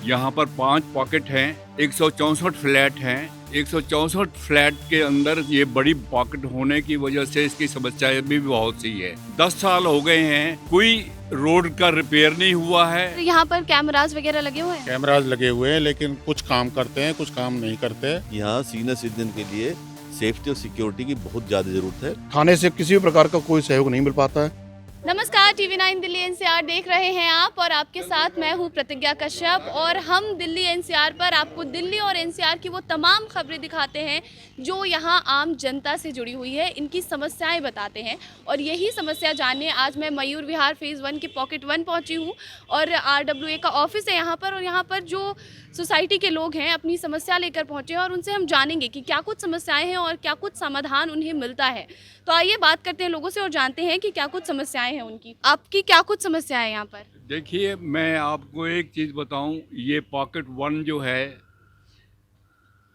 यहाँ पर 5 पॉकेट हैं, 164 फ्लैट हैं। 164 फ्लैट के अंदर ये बड़ी पॉकेट होने की वजह से इसकी समस्याएं भी बहुत सी है। 10 साल हो गए हैं, कोई रोड का रिपेयर नहीं हुआ है। तो यहाँ पर कैमरास वगैरह लगे हुए हैं? कैमराज लगे हुए हैं, लेकिन कुछ काम करते हैं, कुछ काम नहीं करते। यहाँ सीनियर सिटीजन के लिए सेफ्टी और सिक्योरिटी की बहुत ज़्यादा ज़रूरत है। थाने से किसी भी प्रकार का कोई सहयोग नहीं मिल पाता है। नमस्कार, TV9 दिल्ली एनसीआर देख रहे हैं आप और आपके साथ मैं हूं प्रतिज्ञा कश्यप और हम दिल्ली एनसीआर पर आपको दिल्ली और एनसीआर की वो तमाम खबरें दिखाते हैं जो यहां आम जनता से जुड़ी हुई है, इनकी समस्याएं बताते हैं। और यही समस्या जानने आज मैं मयूर विहार फेज़ 1 के पॉकेट 1 पहुंची हूं और RWA का ऑफिस है यहाँ पर और यहाँ पर जो सोसाइटी के लोग हैं अपनी समस्या लेकर पहुंचे हैं और उनसे हम जानेंगे कि क्या कुछ समस्याएं हैं और क्या कुछ समाधान उन्हें मिलता है। तो आइए बात करते हैं लोगों से और जानते हैं कि क्या कुछ समस्याएं हैं उनकी। आपकी क्या कुछ समस्याएं हैं यहाँ पर? देखिए, मैं आपको एक चीज़ बताऊं, ये पॉकेट 1 जो है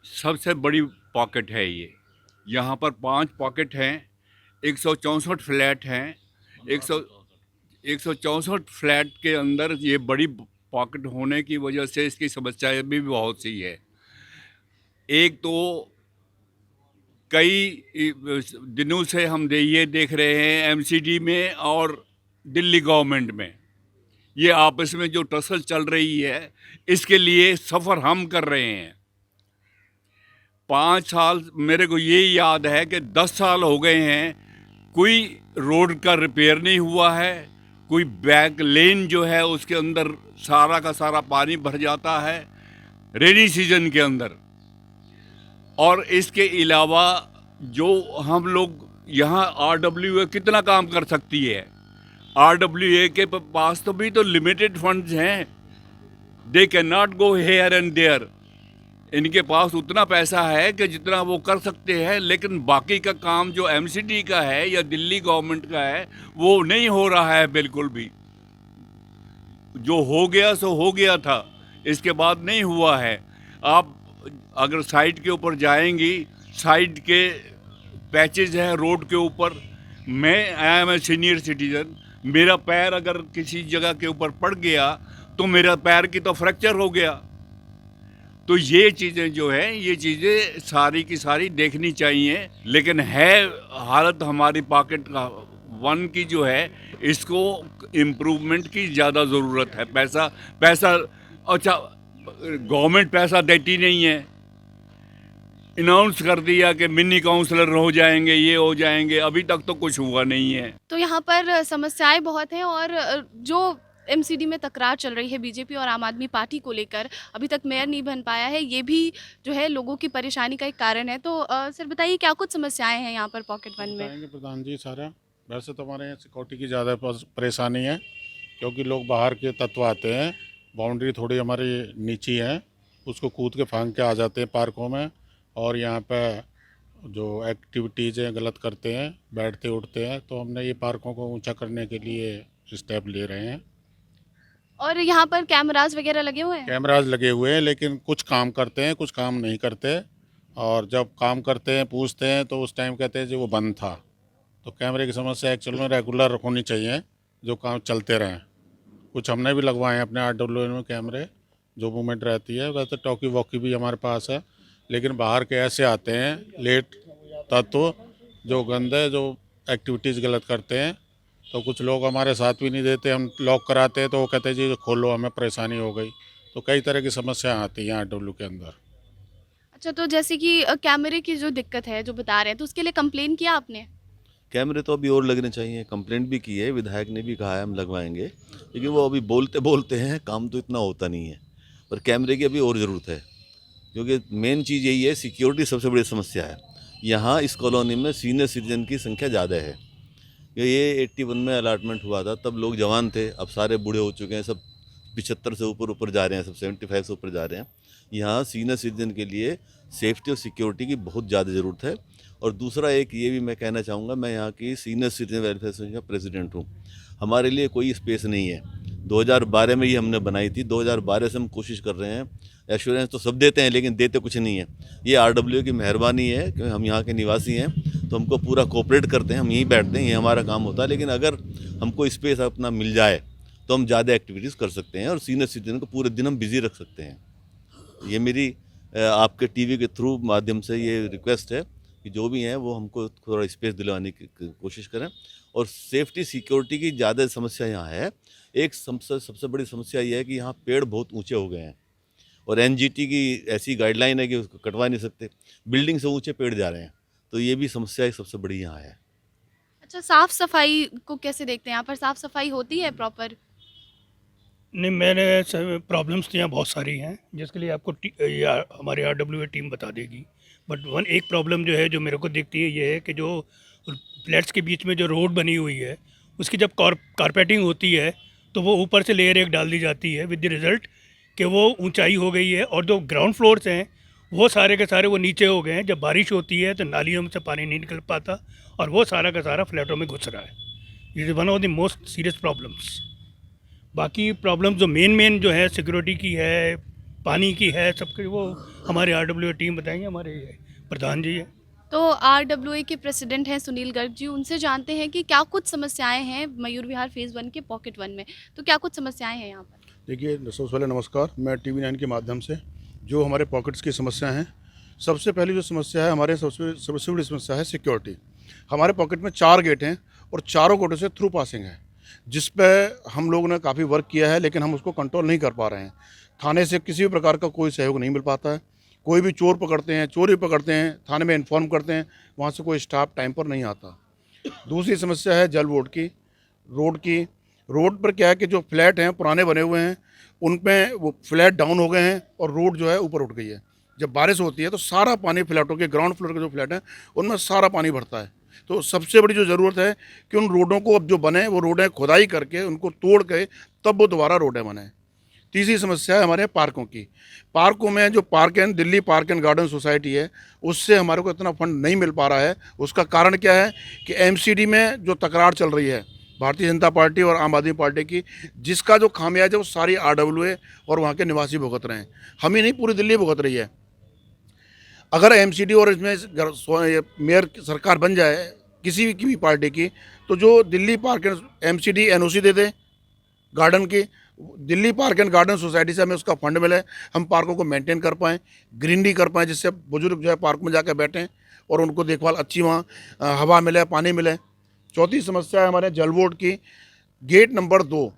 सबसे बड़ी पॉकेट है। ये यहाँ पर 5 पॉकेट हैं, 164 फ्लैट हैं। 164 फ्लैट के अंदर ये बड़ी पॉकेट होने की वजह से इसकी समस्याएं भी बहुत सी है। एक तो कई दिनों से हम ये देख रहे हैं MCD में और दिल्ली गवर्नमेंट में ये आपस में जो टसल चल रही है, इसके लिए सफ़र हम कर रहे हैं। 5 साल मेरे को ये याद है कि 10 साल हो गए हैं, कोई रोड का रिपेयर नहीं हुआ है। कोई बैक लेन जो है उसके अंदर सारा का सारा पानी भर जाता है रेनी सीजन के अंदर। और इसके अलावा जो हम लोग यहाँ RWA कितना काम कर सकती है। RWA के पास तो भी तो लिमिटेड फंड्स हैं, they can not go here and there. इनके पास उतना पैसा है कि जितना वो कर सकते हैं, लेकिन बाकी का काम जो MCD का है या दिल्ली गवर्नमेंट का है वो नहीं हो रहा है बिल्कुल भी। जो हो गया सो हो गया था, इसके बाद नहीं हुआ है। आप अगर साइड के ऊपर जाएंगी, साइड के पैचेज हैं रोड के ऊपर। I am a senior citizen, मेरा पैर अगर किसी जगह के ऊपर पड़ गया तो मेरा पैर की तो फ्रैक्चर हो गया। तो ये चीज़ें जो है, ये चीज़ें सारी की सारी देखनी चाहिए। लेकिन है हालत हमारी पॉकेट 1 की जो है, इसको इम्प्रूवमेंट की ज़्यादा ज़रूरत है। पैसा अच्छा, गवर्नमेंट पैसा देती नहीं है। अनाउंस कर दिया कि मिनी काउंसलर हो जाएंगे, ये हो जाएंगे, अभी तक तो कुछ हुआ नहीं है। तो यहाँ पर समस्याएं बहुत हैं और जो MCD में तकरार चल रही है बीजेपी और आम आदमी पार्टी को लेकर, अभी तक मेयर नहीं बन पाया है, ये भी जो है लोगों की परेशानी का एक कारण है। तो सर बताइए क्या कुछ समस्याएं हैं यहाँ पर पॉकेट 1 में? बताएंगे प्रधान जी सारा। वैसे तो हमारे यहाँ सिक्योरिटी की ज़्यादा परेशानी है, क्योंकि लोग बाहर के तत्व आते हैं। बाउंड्री थोड़ी हमारी नीची है, उसको कूद के फांग के आ जाते हैं पार्कों में, और यहाँ पे जो एक्टिविटीज़ हैं गलत करते हैं, बैठते उठते हैं। तो हमने ये पार्कों को ऊंचा करने के लिए स्टेप ले रहे हैं। और यहाँ पर कैमरास वगैरह लगे हुए हैं? कैमराज लगे हुए हैं, लेकिन कुछ काम करते हैं, कुछ काम नहीं करते। और जब काम करते हैं, पूछते हैं, तो उस टाइम कहते हैं जी वो बंद था। तो कैमरे की समस्या एक्चुअल में रेगुलर होनी चाहिए, जो काम चलते रहें। कुछ हमने भी लगवाए हैं अपने RWA में कैमरे, जो मूवमेंट रहती है। वैसे टॉकी वॉकी भी हमारे पास है, लेकिन बाहर के ऐसे आते हैं लेट तत्व जो गंदे, जो एक्टिविटीज़ गलत करते हैं। तो कुछ लोग हमारे साथ भी नहीं देते, हम लॉक कराते हैं तो वो कहते हैं जी खोलो, हमें परेशानी हो गई। तो कई तरह की समस्या आती हैं RWA के अंदर। अच्छा, तो जैसे कि कैमरे की जो दिक्कत है जो बता रहे हैं, तो उसके लिए कंप्लेन किया आपने? कैमरे तो अभी और लगने चाहिए, कंप्लेंट भी की है, विधायक ने भी कहा है हम लगवाएंगे, लेकिन वो अभी बोलते बोलते हैं, काम तो इतना होता नहीं है। पर कैमरे की अभी और ज़रूरत है, क्योंकि मेन चीज़ यही है, सिक्योरिटी सबसे बड़ी समस्या है। यहाँ इस कॉलोनी में सीनियर सिटीजन की संख्या ज़्यादा है। ये 81 में अलाटमेंट हुआ था, तब लोग जवान थे, अब सारे बूढ़े हो चुके हैं, सब 75 से ऊपर जा रहे हैं, सब 75 से ऊपर जा रहे हैं। यहाँ सीनियर सिटीजन के लिए सेफ्टी और सिक्योरिटी की बहुत ज़्यादा ज़रूरत है। और दूसरा एक ये भी मैं कहना चाहूँगा, मैं यहाँ की सीनियर सिटीजन वेलफेयर एसोसिएशन का प्रेसिडेंट हूँ। हमारे लिए कोई स्पेस नहीं है। 2012 में ये हमने बनाई थी, 2012 से हम कोशिश कर रहे हैं। एश्योरेंस तो सब देते हैं, लेकिन देते कुछ नहीं है। ये RWA की मेहरबानी है, क्योंकि हम यहाँ के निवासी हैं, तो हमको पूरा कोऑपरेट करते हैं, हम यहीं बैठते हैं, ये हमारा काम होता है। लेकिन अगर हमको स्पेस अपना मिल जाए तो हम ज़्यादा एक्टिविटीज़ कर सकते हैं और सीनियर सिटीजन को पूरे दिन हम बिज़ी रख सकते हैं। ये मेरी आपके टीवी के थ्रू माध्यम से ये रिक्वेस्ट है कि जो भी हैं वो हमको थोड़ा स्पेस दिलवाने की कोशिश करें। और सेफ्टी सिक्योरिटी की ज़्यादा समस्या यहाँ है। एक सबसे बड़ी समस्या ये है कि यहाँ पेड़ बहुत ऊंचे हो गए हैं और एनजीटी की ऐसी गाइडलाइन है कि उसको कटवा नहीं सकते, बिल्डिंग से ऊंचे पेड़ जा रहे हैं, तो ये भी समस्या एक सबसे बड़ी यहाँ है। अच्छा, साफ सफाई को कैसे देखते हैं? यहाँ पर साफ सफाई होती है प्रॉपर? नहीं, मैंने प्रॉब्लम्स तो यहाँ बहुत सारी हैं जिसके लिए आपको हमारी RWA टीम बता देगी। बट एक प्रॉब्लम जो है जो मेरे को दिखती है ये है कि जो फ्लैट्स के बीच में जो रोड बनी हुई है उसकी जब कारपेटिंग होती है तो वो ऊपर से लेयर एक डाल दी जाती है, विद द रिज़ल्ट कि वो ऊंचाई हो गई है और जो ग्राउंड फ्लोर्स हैं वो सारे के सारे वो नीचे हो गए हैं। जब बारिश होती है तो नालियों में से पानी नहीं निकल पाता और वो सारा का सारा फ्लैटों में घुस रहा है। ये is one of the most serious problems. बाकी प्रॉब्लम जो मेन जो है सिक्योरिटी की है, पानी की है, सबके वो हमारे RWA टीम बताएंगे, हमारे प्रधान जी है। तो RWA के प्रेसिडेंट हैं सुनील गर्ग जी, उनसे जानते हैं कि क्या कुछ समस्याएं हैं मयूर विहार फेज़ 1 के पॉकेट 1 में, तो क्या कुछ समस्याएं हैं यहाँ पर? देखिए, सबसे पहले नमस्कार। मैं TV9 के माध्यम से जो हमारे पॉकेट्स की समस्या हैं, सबसे पहली जो समस्या है हमारे सबसे बड़ी समस्या है सिक्योरिटी। हमारे पॉकेट में 4 गेट हैं और चारों गेटों से थ्रू पासिंग है, जिस पे हम लोगों ने काफ़ी वर्क किया है, लेकिन हम उसको कंट्रोल नहीं कर पा रहे हैं। थाने से किसी भी प्रकार का कोई सहयोग नहीं मिल पाता है। कोई भी चोर पकड़ते हैं, चोरी पकड़ते हैं, थाने में इन्फॉर्म करते हैं, वहाँ से कोई स्टाफ टाइम पर नहीं आता। दूसरी समस्या है जल बोर्ड की, रोड की। रोड पर क्या है कि जो फ्लैट हैं पुराने बने हुए हैं, उनमें वो फ्लैट डाउन हो गए हैं और रोड जो है ऊपर उठ गई है। जब बारिश होती है तो सारा पानी फ्लैटों के ग्राउंड फ्लोर के जो फ्लैट हैं उनमें सारा पानी भरता है। तो सबसे बड़ी जो ज़रूरत है कि उन रोडों को अब जो बने वो रोडें खुदाई करके उनको तोड़ के तब वो दोबारा रोडें बने। तीसरी समस्या है हमारे पार्कों की। पार्कों में जो park and Delhi park and garden society है, उससे हमारे को इतना फंड नहीं मिल पा रहा है। उसका कारण क्या है कि MCD में जो तकरार चल रही है भारतीय जनता पार्टी और आम आदमी पार्टी की, जिसका जो खामियाजा है वो सारी RWA और वहाँ के निवासी भुगत रहे हैं। हम ही नहीं, पूरी दिल्ली भुगत रही है। अगर MCD और इसमें मेयर सरकार बन जाए किसी की भी पार्टी की, तो जो Delhi park and MCD NOC दे दे गार्डन की, Delhi park and garden society से हमें उसका फंड मिले, हम पार्कों को मेंटेन कर पाएँ, ग्रीनरी कर पाएँ, जिससे बुजुर्ग जो है पार्क में जाकर बैठें और उनको देखभाल अच्छी वहाँ हवा मिले, पानी मिले। चौथी समस्या है हमारे जल बोर्ड की। गेट नंबर 2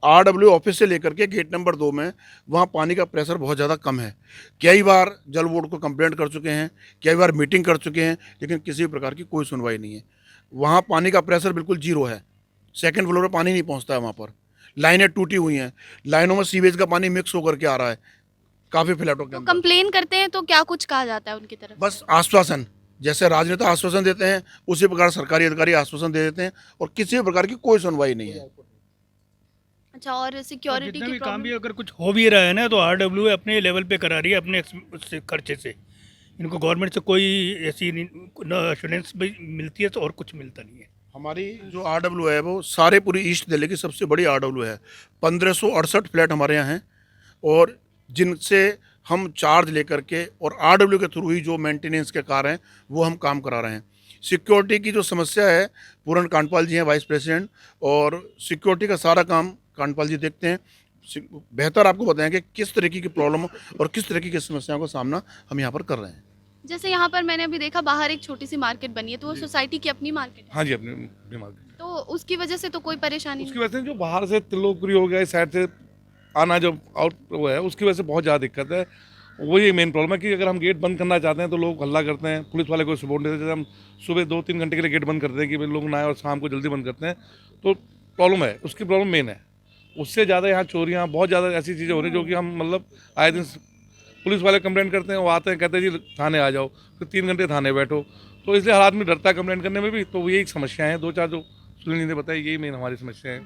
RWA ऑफिस से लेकर के गेट नंबर 2 में वहाँ पानी का प्रेशर बहुत ज़्यादा कम है। कई बार जल बोर्ड को कंप्लेंट कर चुके हैं, कई बार मीटिंग कर चुके हैं, लेकिन किसी भी प्रकार की कोई सुनवाई नहीं है। वहाँ पानी का प्रेशर बिल्कुल जीरो है, सेकंड फ्लोर पर पानी नहीं पहुँचता है। वहाँ पर लाइनें टूटी हुई हैं, लाइनों में सीवेज का पानी मिक्स होकर के आ रहा है काफ़ी फ्लैटों के तो अंदर। कंप्लेन करते हैं तो क्या कुछ कहा जाता है उनकी तरफ? बस आश्वासन, जैसे राजनेता आश्वासन देते हैं उसी प्रकार सरकारी अधिकारी आश्वासन दे देते हैं और किसी भी प्रकार की कोई सुनवाई नहीं है। अच्छा, और सिक्योरिटी जितना की भी काम भी प्रॉब्लम? अगर कुछ हो भी रहा है ना, तो RWA अपने लेवल पे करा रही है, अपने उससे खर्चे से। इनको गवर्नमेंट से कोई ऐसी न एश्योरेंस भी मिलती है तो और कुछ मिलता नहीं है। हमारी जो RWA है वो सारे पूरी ईस्ट दिल्ली की सबसे बड़ी RWA है। 1568 फ्लैट हमारे यहाँ हैं और जिनसे हम चार्ज लेकर के और RWA के थ्रू ही जो मेंटेनेंस के कार्य हैं वो हम काम करा रहे हैं। सिक्योरिटी की जो समस्या है, पूरन कांडपाल जी हैं वाइस प्रेसिडेंट, और सिक्योरिटी का सारा काम कांडपाल जी देखते हैं। बेहतर आपको बताएंगे किस तरीके की प्रॉब्लम और किस तरीके की समस्याओं का सामना हम यहाँ पर कर रहे हैं। जैसे यहाँ पर मैंने अभी देखा बाहर एक छोटी सी मार्केट बनी है, तो वो सोसाइटी की अपनी मार्केट है, हाँ जी, अपनी मार्केट। तो उसकी वजह से तो कोई परेशानी उसकी नहीं? वजह से जो बाहर से त्रिलोकपुरी हो गया, इस साइड से आना जो आउट वो है, उसकी वजह से बहुत ज़्यादा दिक्कत है। वही मेन प्रॉब्लम है कि अगर हम गेट बंद करना चाहते हैं तो लोग हल्ला करते हैं, पुलिस वाले को सपोर्ट देते हैं। जैसे हम सुबह 2-3 घंटे के लिए गेट बंद करते हैं कि भाई लोग ना आए और शाम को जल्दी बंद करते हैं, तो प्रॉब्लम है, उसकी प्रॉब्लम मेन है। उससे ज़्यादा यहाँ चोरियाँ, बहुत ज़्यादा ऐसी चीज़ें हो रही जो कि हम मतलब आए दिन पुलिस वाले कंप्लेंट करते हैं, वो आते हैं कहते हैं जी थाने आ जाओ, फिर 3 घंटे थाने बैठो, तो इसलिए हर आदमी डरता है कंप्लेंट करने में भी। तो यही समस्या है, 2-4 जो सुनील ने बताया, यही मेन हमारी समस्या है।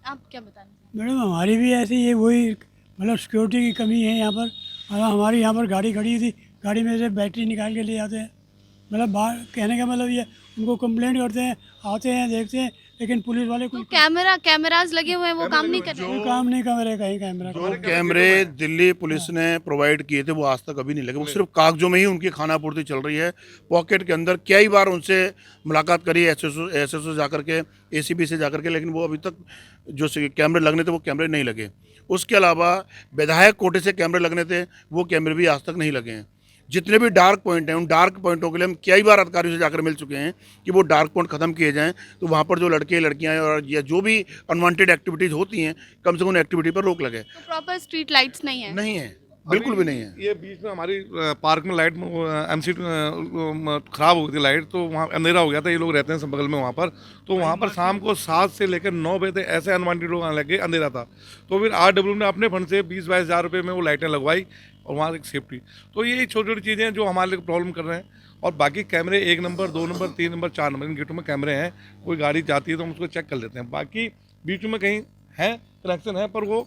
आप क्या बताना? मैडम, हमारी भी ऐसी है, वही मतलब सिक्योरिटी की कमी है यहाँ पर। हमारी यहाँ पर गाड़ी खड़ी थी, गाड़ी में से बैटरी निकाल के ले जाते हैं। मतलब बाहर कहने का मतलब ये, उनको कंप्लेंट करते हैं, आते हैं, देखते हैं, लेकिन पुलिस वाले तो कोई कैमराज लगे हुए हैं, वो काम नहीं कर रहे। कोई काम नहीं कर रहे, कहीं कैमरा जो कैमरे दिल्ली पुलिस ने प्रोवाइड किए थे वो आज तक अभी नहीं लगे, वो सिर्फ कागजों में ही उनकी खानापूर्ति चल रही है। पॉकेट के अंदर कई बार उनसे मुलाकात करी एसएसओ जाकर के, एसीबी से जाकर के, लेकिन वो अभी तक जो कैमरे लगने थे वो कैमरे नहीं लगे। उसके अलावा विधायक कोटे से कैमरे लगने थे, वो कैमरे भी आज तक नहीं लगे हैं। जितने भी डार्क पॉइंट हैं उन डार्क पॉइंटों के लिए हम कई बार अधिकारियों से जाकर मिल चुके हैं कि वो डार्क पॉइंट ख़त्म किए जाएं, तो वहाँ पर जो लड़के लड़कियाँ और या जो भी अनवांटेड एक्टिविटीज़ होती हैं कम से कम उन एक्टिविटी पर रोक लगे। तो प्रॉपर स्ट्रीट लाइट्स नहीं है? नहीं है, बिल्कुल भी नहीं है। ये बीच में हमारी पार्क में लाइट एमसी खराब हो गई थी लाइट, तो वहाँ अंधेरा हो गया था। ये लोग रहते हैं सब बगल में वहाँ पर, तो वहाँ पर शाम को 7 से लेकर 9 बजे तक ऐसे अनवांटेड लोग आने लगे, अंधेरा था। तो फिर RW ने अपने फंड से 20-22 हज़ार रुपये में वो लाइटें लगवाई और वहाँ एक सेफ्टी। तो ये छोटी छोटी चीज़ें हैं जो हमारे लिए प्रॉब्लम कर रहे हैं। और बाकी कैमरे 1 number 2 number 3 number 4 number in गेटों में कैमरे हैं। कोई गाड़ी जाती है तो हम उसको चेक कर लेते हैं। बाकी बीच में कहीं है कनेक्शन है, पर वो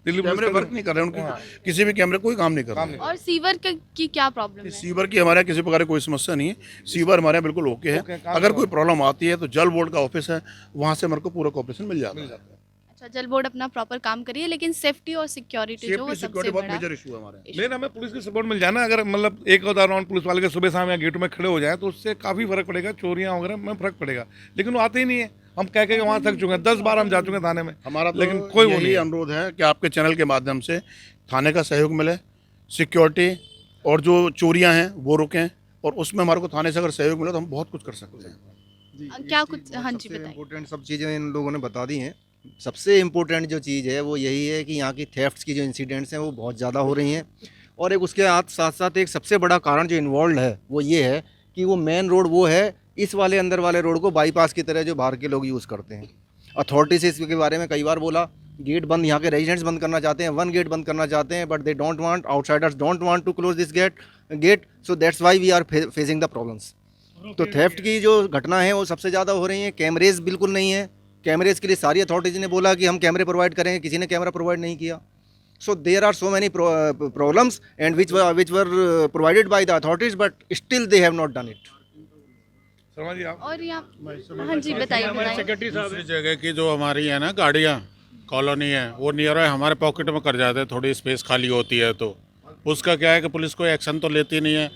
दिल्ली कैमरे वर्क नहीं कर रहे हैं, उनकी किसी भी कैमरे कोई काम नहीं कर रहा है। और सीवर की क्या प्रॉब्लम है? सीवर की हमारे यहाँ किसी प्रकार की कोई समस्या नहीं है। सीवर हमारे यहाँ बिल्कुल ओके है। अगर कोई प्रॉब्लम आती है तो जल बोर्ड का ऑफिस है, वहाँ से हमारे को पूरा कॉपरेशन मिल जाता है। अच्छा, जल बोर्ड अपना प्रॉपर काम करिए, लेकिन सेफ्टी और सिक्योरिटी जो वो सबसे सिक्योरिटी बहुत बड़ा मेजर इशू है हमारे। मेन हमें पुलिस की सपोर्ट मिल जाए ना। अगर मतलब एक आधा राउंड पुलिस वाले के सुबह शाम यहाँ गेटों में खड़े हो जाए तो उससे काफ़ी फर्क पड़ेगा, चोरियाँ वगैरह में फर्क पड़ेगा। लेकिन वो आते ही नहीं है। हम कह के वहाँ थक चुके हैं, 10 बार हम जा चुके हैं थाने में, हमारा लेकिन तो कोई वो यही नहीं। अनुरोध है कि आपके चैनल के माध्यम से थाने का सहयोग मिले, सिक्योरिटी और जो चोरियां हैं वो रुकें, और उसमें हमारे को थाने से अगर सहयोग मिले तो हम बहुत कुछ कर सकते हैं। क्या कुछ? हाँ जी, बताइए। इम्पोर्टेंट सब चीज़ें इन लोगों ने बता दी हैं। सबसे इम्पोर्टेंट जो चीज़ है वो यही है कि यहाँ की थेफ्ट्स की जो इंसिडेंट्स हैं वो बहुत ज़्यादा हो रही हैं। और एक उसके साथ साथ एक सबसे बड़ा कारण जो इन्वॉल्व है वो ये है कि वो मेन रोड वो है इस वाले अंदर वाले रोड को बाईपास की तरह जो बाहर के लोग यूज़ करते हैं। अथॉरिटी से इसके बारे में कई बार बोला, गेट बंद, यहाँ के रेजिडेंट्स बंद करना चाहते हैं, 1 गेट बंद करना चाहते हैं, but they don't want, outsiders don't want to close this gate, so that's why we are facing the problems. तो थेफ्ट की जो घटना है वो सबसे ज़्यादा हो रही है। कैमरेज बिल्कुल नहीं है। कैमरेज के लिए सारी अथॉरिटीज़ ने बोला कि हम कैमरे प्रोवाइड करेंगे, किसी ने कैमरा प्रोवाइड नहीं किया। So there are so many problems and which were provided by the authorities, but still they have not done it. Sharma ji आप और यहाँ, हाँ जी, बताइए। दूसरी जगह की जो हमारी है ना गाड़ियाँ कॉलोनी है वो नियर है हमारे पॉकेट में कर जाते हैं, थोड़ी स्पेस खाली होती है तो उसका क्या है कि पुलिस कोई एक्शन तो लेती नहीं है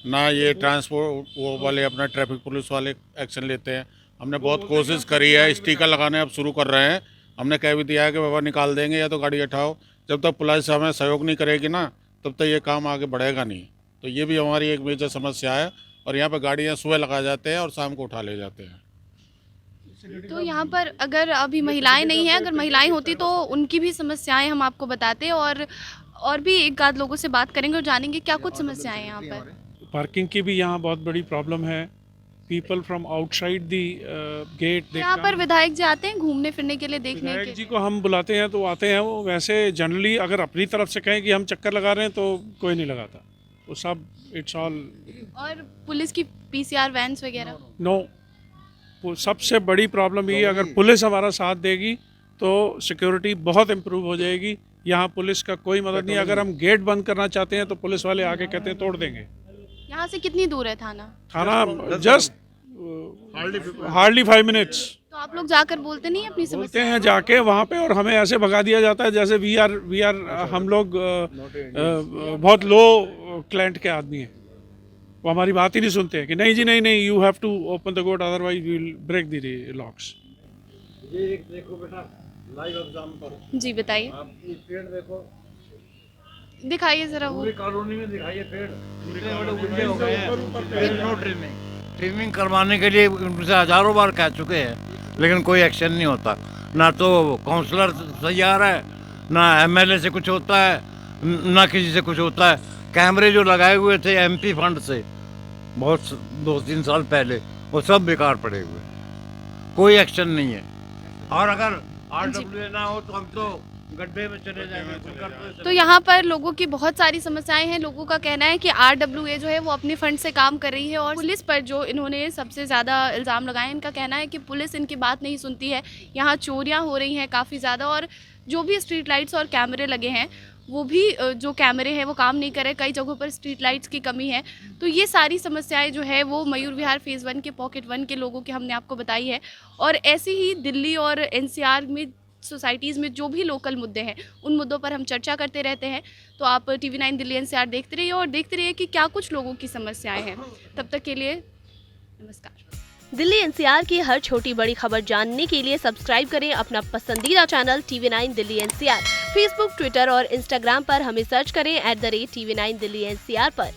ना। ये ट्रांसपोर्ट वो वाले अपना ट्रैफिक पुलिस वाले एक्शन लेते हैं। हमने बहुत कोशिश करी है, स्टिकर लगाने अब शुरू कर रहे हैं। हमने कह भी दिया है कि बाबा निकाल देंगे या तो गाड़ी हटाओ। जब तक पुलिस हमें सहयोग नहीं करेगी ना तब तक ये काम आगे बढ़ेगा नहीं। तो ये भी हमारी एक मेजर समस्या है। और यहाँ पर गाड़ियाँ सुबह लगा जाते हैं और शाम को उठा ले जाते हैं। तो यहाँ पर अगर अभी महिलाएं नहीं हैं, अगर महिलाएं होती तो उनकी भी समस्याएं हम आपको बताते, और भी एक आध लोगों से बात करेंगे और जानेंगे क्या कुछ समस्याएं हैं यहाँ पर। पार्किंग की भी यहाँ बहुत बड़ी प्रॉब्लम है। People from outside the gate. यहाँ पर विधायक जी आते हैं घूमने फिरने के लिए, देखने विधायक के जी को हम बुलाते हैं तो आते हैं। वो वैसे जनरली अगर अपनी तरफ से कहें कि हम चक्कर लगा रहे हैं तो कोई नहीं लगाता, वो सब इट्स ऑल। और पुलिस की PCR वैन्स वगैरह? नो, वो सबसे बड़ी प्रॉब्लम ये, अगर पुलिस हमारा साथ देगी तो सिक्योरिटी बहुत इम्प्रूव हो जाएगी। यहाँ पुलिस का कोई मदद नहीं। अगर हम गेट बंद करना चाहते हैं तो पुलिस वाले आके कहते हैं तोड़ देंगे। यहाँ से कितनी दूर है थाना? थाना जस्ट हार्डली 5 मिनट्स। तो आप लोग जाकर बोलते नहीं अपनी बोलते समस्या? हैं जाके वहाँ पे, और हमें ऐसे भगा दिया जाता है जैसे वी आर हम लोग बहुत लो क्लाइंट के आदमी हैं। वो हमारी बात ही नहीं सुनते हैं कि नहीं जी नहीं, you have to open the gate otherwise we will break the locks. ये देखो बेटा, लाइव एग्जांपल। जी बताइए। आप ये पेड़ देखो, दिखाइए जरा वो। कॉलोनी में दिखाइए पेड़। हो गए हैं, नो ट्रिमिंग करवाने के लिए उनसे हजारों बार कह चुके हैं, लेकिन कोई एक्शन नहीं होता। ना तो काउंसलर सही आ रहा है, ना MLA से कुछ होता है, ना किसी से कुछ होता है। कैमरे जो लगाए हुए थे MP फंड से बहुत 2-3 साल पहले, वो सब बेकार पड़े हुए, कोई एक्शन नहीं है। और अगर RWA ना हो तो हम तो गड्ढे में चले जाएंगे। तो यहाँ पर लोगों की बहुत सारी समस्याएं हैं। लोगों का कहना है कि RWA जो है वो अपने फंड से काम कर रही है, और पुलिस पर जो इन्होंने सबसे ज़्यादा इल्ज़ाम लगाए, इनका कहना है कि पुलिस इनकी बात नहीं सुनती है। यहाँ चोरियाँ हो रही हैं काफ़ी ज़्यादा, और जो भी स्ट्रीट लाइट्स और कैमरे लगे हैं वो भी जो कैमरे हैं वो काम नहीं कर रहे, कई जगहों पर स्ट्रीट लाइट्स की कमी है। तो ये सारी समस्याएं जो है वो मयूर विहार फेज़ 1 के पॉकेट 1 के लोगों की हमने आपको बताई है। और ऐसी ही दिल्ली और एनसीआर में सोसाइटीज़ में जो भी लोकल मुद्दे हैं उन मुद्दों पर हम चर्चा करते रहते हैं। तो आप TV9 दिल्ली एनसीआर देखते रहिए और देखते रहिए कि क्या कुछ लोगों की समस्याएं हैं। तब तक के लिए नमस्कार। दिल्ली एनसीआर की हर छोटी बड़ी खबर जानने के लिए सब्सक्राइब करें अपना पसंदीदा channel TV9 Delhi NCR. Facebook, Twitter और इंस्टाग्राम पर हमें सर्च करें @TV9 दिल्ली एनसीआर पर।